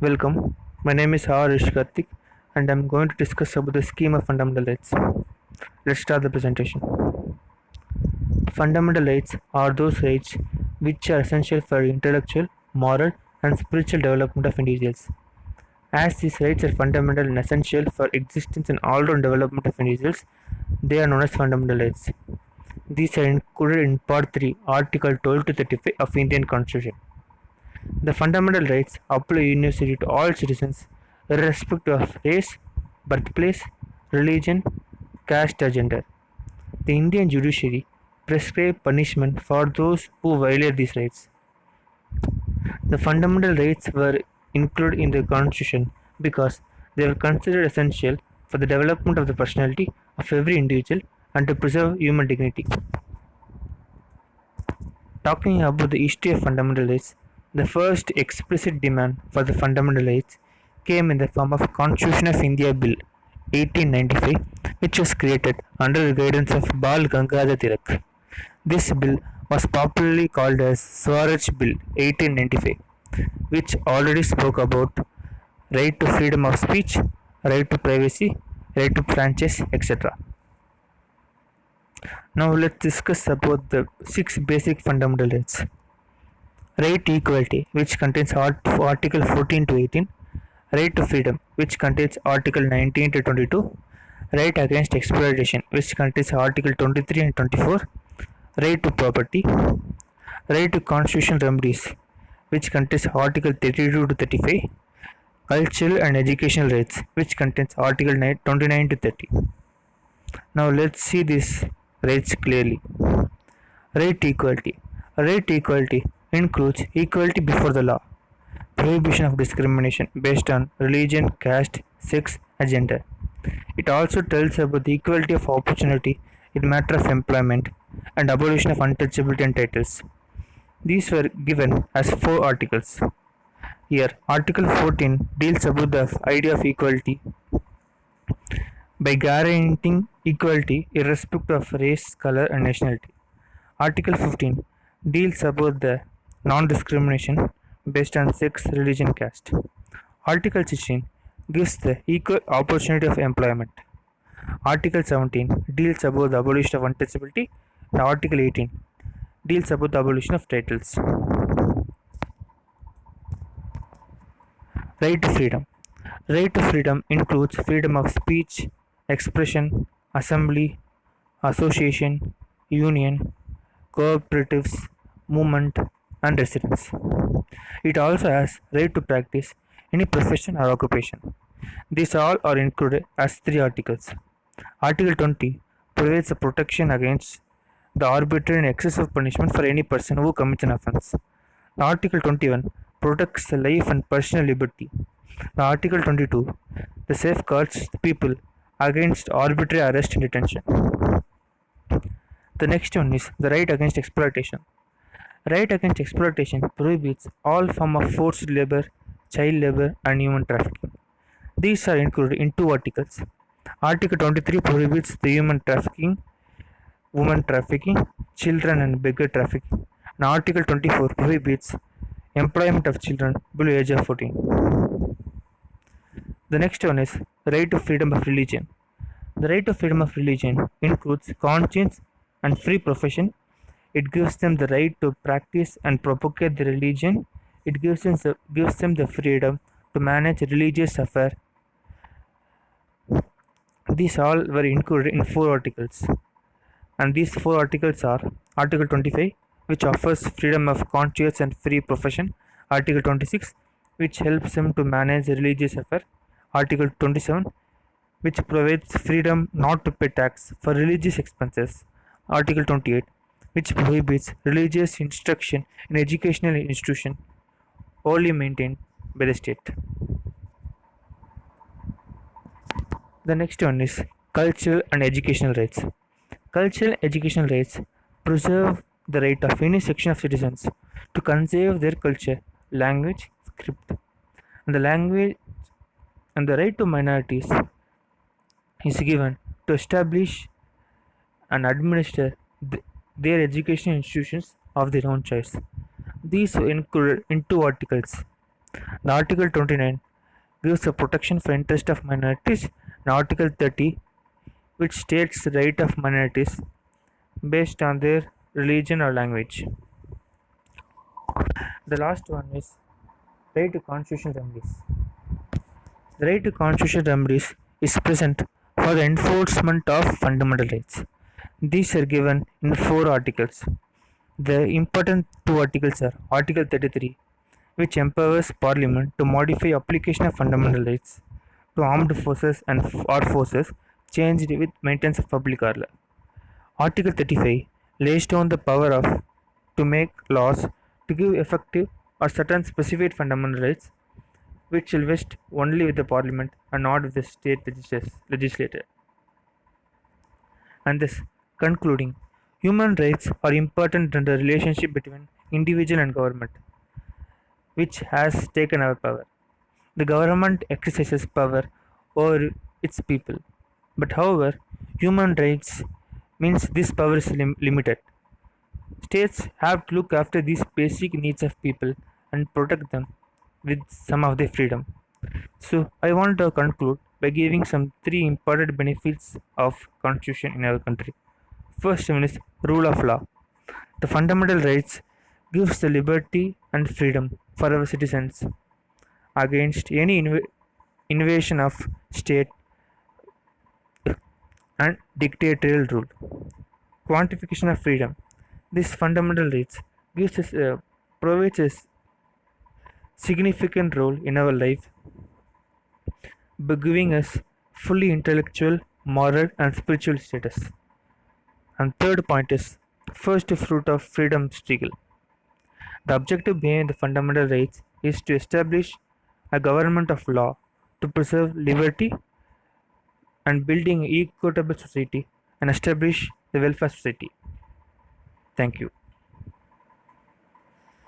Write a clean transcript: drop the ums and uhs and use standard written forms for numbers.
Welcome. My name is Harish Karthik and I'm going to discuss about the scheme of fundamental rights. Let's start the presentation. Fundamental rights are those rights which are essential for intellectual, moral, and spiritual development of individuals. As these rights are fundamental and essential for existence and all-round development of individuals, they are known as fundamental rights. These are included in Part 3, Article 12 to 35 of Indian Constitution. The fundamental rights apply universally to all citizens, irrespective of race, birthplace, religion, caste, or gender. The Indian judiciary prescribes punishment for those who violate these rights. The fundamental rights were included in the Constitution because they were considered essential for the development of the personality of every individual and to preserve human dignity. Talking about the history of fundamental rights, the first explicit demand for the fundamental rights came in the form of Constitution of India Bill 1895, which was created under the guidance of Bal Gangadhar Tilak. This bill was popularly called as Swaraj Bill 1895, which already spoke about right to freedom of speech, right to privacy, right to franchise, etc. Now let's discuss about the six basic fundamental rights. Right to equality, which contains Article 14 to 18. Right to freedom, which contains Article 19 to 22. Right against exploitation, which contains Article 23 and 24. Right to property. Right to constitutional remedies, which contains Article 32 to 35. Cultural and educational rights, which contains Article 29 to 30. Now let's see these rights clearly. Right to equality. Right to equality includes equality before the law, prohibition of discrimination based on religion, caste, sex, and gender. It also tells about the equality of opportunity in matter of employment and abolition of untouchability and titles. These were given as four articles. Here, Article 14 deals about the idea of equality by guaranteeing equality irrespective of race, color, and nationality. Article 15 deals about the non-discrimination based on sex, religion, caste. Article 16 gives the equal opportunity of employment. Article 17 deals about the abolition of untouchability, and Article 18 deals about the abolition of titles. Right to freedom. Right to freedom includes freedom of speech, expression, assembly, association, union, cooperatives, movement, and residence. It also has right to practice any profession or occupation. These all are included as three articles. Article 20 provides a protection against the arbitrary and excessive punishment for any person who commits an offense. Article 21 protects the life and personal liberty. Article 22 the safeguards the people against arbitrary arrest and detention. The next one is the right against exploitation. Right against exploitation prohibits all form of forced labor, child labor, and human trafficking. These are included in two articles. Article 23 prohibits the human trafficking, women trafficking, children and beggar trafficking. And Article 24 prohibits employment of children below age of 14. The next one is the right to freedom of religion. The right to freedom of religion includes conscience and free profession. It gives them the right to practice and propagate their religion. It gives them the freedom to manage religious affairs. These all were included in four articles. And these four articles are Article 25, which offers freedom of conscience and free profession. Article 26, which helps them to manage religious affairs. Article 27, which provides freedom not to pay tax for religious expenses. Article 28, which prohibits religious instruction in educational institutions wholly maintained by the state. The next one is cultural and educational rights. Cultural and educational rights preserve the right of any section of citizens to conserve their culture, language, script, and the language and the right to minorities is given to establish and administer their educational institutions of their own choice. These were included in two articles. The Article 29 gives the protection for interest of minorities, and Article 30 which states the right of minorities based on their religion or language. The last one is right to constitutional remedies. The right to constitutional remedies is present for the enforcement of fundamental rights. These are given in four articles. The important two articles are Article 33, which empowers Parliament to modify application of fundamental rights to armed forces and or forces changed with maintenance of public order. Article 35 lays down the power of to make laws to give effective or certain specified fundamental rights which shall vest only with the Parliament and not with the state legislature. And thus, concluding, human rights are important in the relationship between individual and government, which has taken our power. The government exercises power over its people. But however, human rights means this power is limited. States have to look after these basic needs of people and protect them with some of their freedom. So I want to conclude by giving some three important benefits of constitution in our country. First one is rule of law. The fundamental rights gives the liberty and freedom for our citizens against any invasion of state and dictatorial rule. Quantification of freedom. This fundamental rights gives us provides a significant role in our life by giving us fully intellectual, moral, and spiritual status. And third point is first fruit of freedom struggle. The objective behind the fundamental rights is to establish a government of law to preserve liberty and building equitable society and establish the welfare society. Thank you.